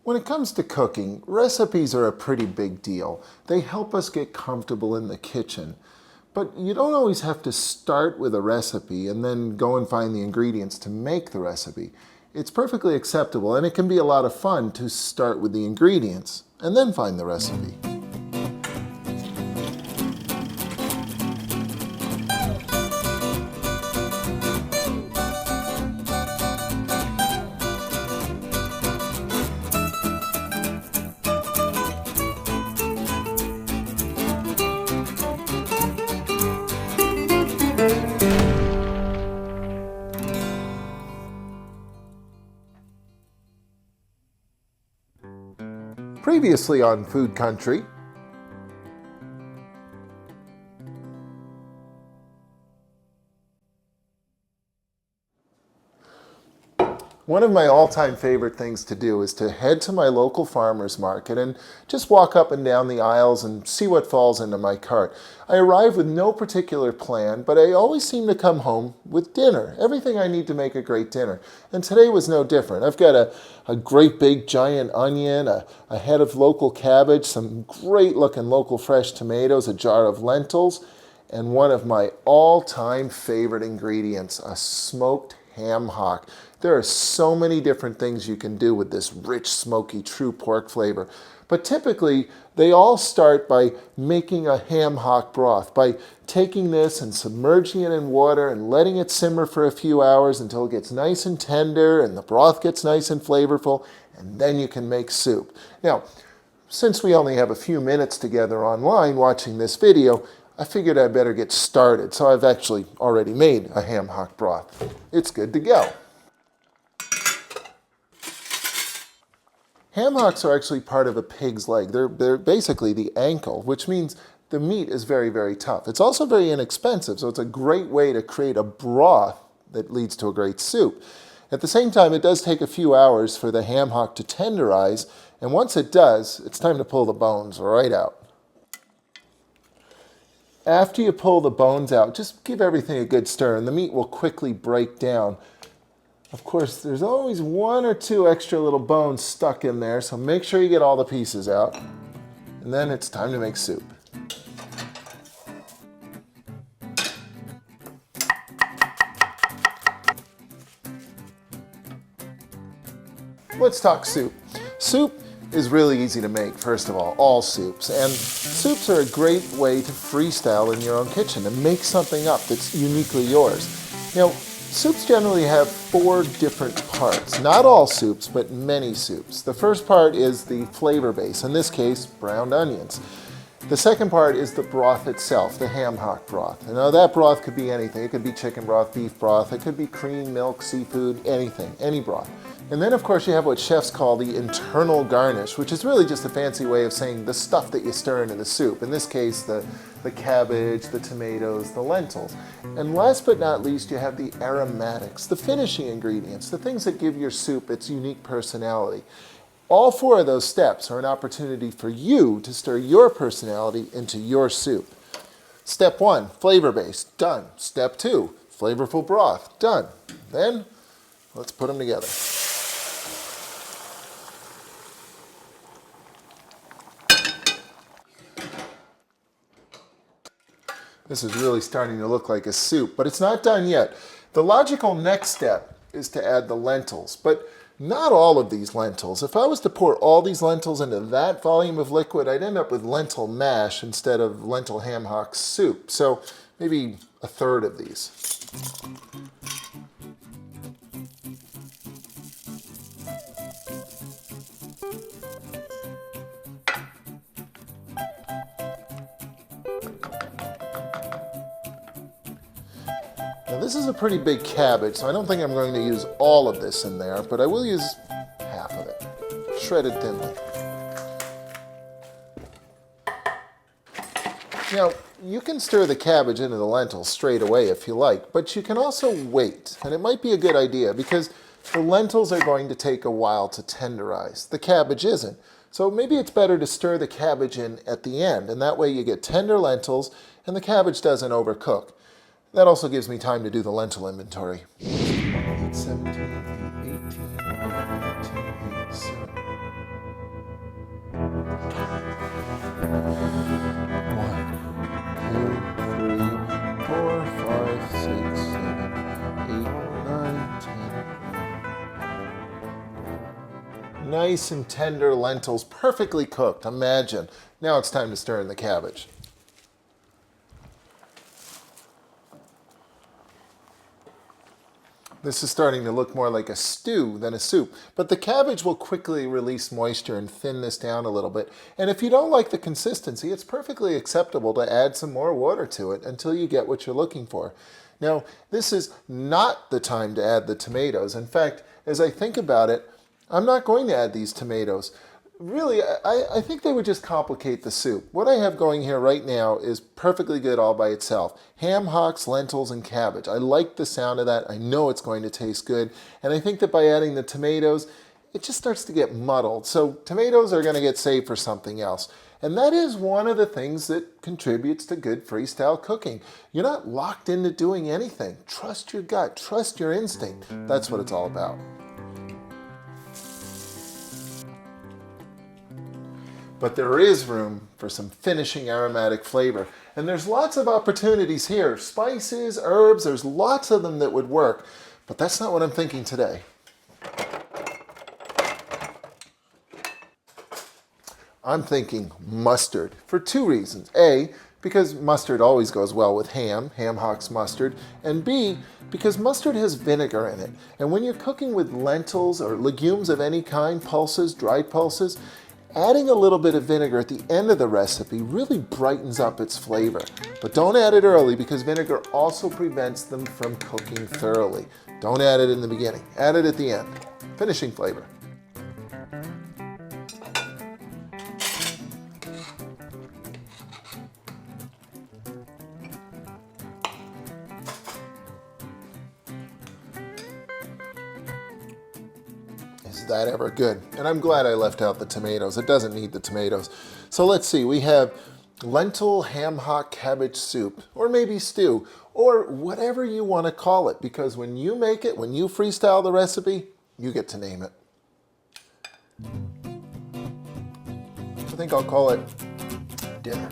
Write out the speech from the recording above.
When it comes to cooking, recipes are a pretty big deal. They help us get comfortable in the kitchen. But you don't always have to start with a recipe and then go and find the ingredients to make the recipe. It's perfectly acceptable, and it can be a lot of fun to start with the ingredients and then find the recipe. Previously on Food Country. One of my all-time favorite things to do is to head to my local farmer's market and just walk up and down the aisles and see what falls into my cart. I arrive with no particular plan, but I always seem to come home with dinner, everything I need to make a great dinner. And today was no different. I've got a great big giant onion, a head of local cabbage, some great looking local fresh tomatoes, a jar of lentils, and one of my all-time favorite ingredients, a smoked ham hock. There are so many different things you can do with this rich, smoky, true pork flavor. But typically, they all start by making a ham hock broth, by taking this and submerging it in water and letting it simmer for a few hours until it gets nice and tender and the broth gets nice and flavorful, and then you can make soup. Now, since we only have a few minutes together online watching this video, I figured I'd better get started. So I've actually already made a ham hock broth. It's good to go. Ham hocks are actually part of a pig's leg. They're basically the ankle, which means the meat is very, very tough. It's also very inexpensive, so it's a great way to create a broth that leads to a great soup. At the same time, it does take a few hours for the ham hock to tenderize, and once it does, it's time to pull the bones right out. After you pull the bones out, just give everything a good stir, and the meat will quickly break down. Of course, there's always one or two extra little bones stuck in there, so make sure you get all the pieces out. And then it's time to make soup. Let's talk soup. Soup is really easy to make, first of all soups. And soups are a great way to freestyle in your own kitchen and make something up that's uniquely yours. You know, soups generally have 4 different parts. Not all soups, but many soups. The first part is the flavor base, in this case, browned onions. The second part is the broth itself, the ham hock broth. And now that broth could be anything. It could be chicken broth, beef broth, it could be cream, milk, seafood, anything, any broth. And then of course you have what chefs call the internal garnish, which is really just a fancy way of saying the stuff that you stir into the soup. In this case, the cabbage, the tomatoes, the lentils. And last but not least, you have the aromatics, the finishing ingredients, the things that give your soup its unique personality. All 4 of those steps are an opportunity for you to stir your personality into your soup. Step 1, flavor base, done. Step 2, flavorful broth, done. Then, let's put them together. This is really starting to look like a soup, but it's not done yet. The logical next step is to add the lentils, but not all of these lentils. If I was to pour all these lentils into that volume of liquid, I'd end up with lentil mash instead of lentil ham hock soup. So maybe a third of these. Now this is a pretty big cabbage, so I don't think I'm going to use all of this in there, but I will use half of it, shredded thinly. Now, you can stir the cabbage into the lentils straight away if you like, but you can also wait, and it might be a good idea because the lentils are going to take a while to tenderize. The cabbage isn't. So maybe it's better to stir the cabbage in at the end, and that way you get tender lentils and the cabbage doesn't overcook. That also gives me time to do the lentil inventory. 8, 17, 18, 19, 8, 7. Nice and tender lentils, perfectly cooked, imagine. Now it's time to stir in the cabbage. This is starting to look more like a stew than a soup, but the cabbage will quickly release moisture and thin this down a little bit. And if you don't like the consistency, it's perfectly acceptable to add some more water to it until you get what you're looking for. Now, this is not the time to add the tomatoes. In fact, as I think about it, I'm not going to add these tomatoes. Really, I think they would just complicate the soup. What I have going here right now is perfectly good all by itself. Ham hocks, lentils, and cabbage. I like the sound of that. I know it's going to taste good. And I think that by adding the tomatoes, it just starts to get muddled. So tomatoes are going to get saved for something else. And that is one of the things that contributes to good freestyle cooking. You're not locked into doing anything. Trust your gut. Trust your instinct. That's what it's all about. But there is room for some finishing aromatic flavor. And there's lots of opportunities here. Spices, herbs, there's lots of them that would work. But that's not what I'm thinking today. I'm thinking mustard for two reasons. A, because mustard always goes well with ham hocks mustard. And B, because mustard has vinegar in it. And when you're cooking with lentils or legumes of any kind, pulses, dried pulses, adding a little bit of vinegar at the end of the recipe really brightens up its flavor. But don't add it early because vinegar also prevents them from cooking thoroughly. Don't add it in the beginning. Add it at the end. Finishing flavor. Is that ever good? And I'm glad I left out the tomatoes. It doesn't need the tomatoes. So let's see, we have lentil ham hock cabbage soup, or maybe stew, or whatever you want to call it, because when you make it, when you freestyle the recipe, you get to name it. I think I'll call it dinner.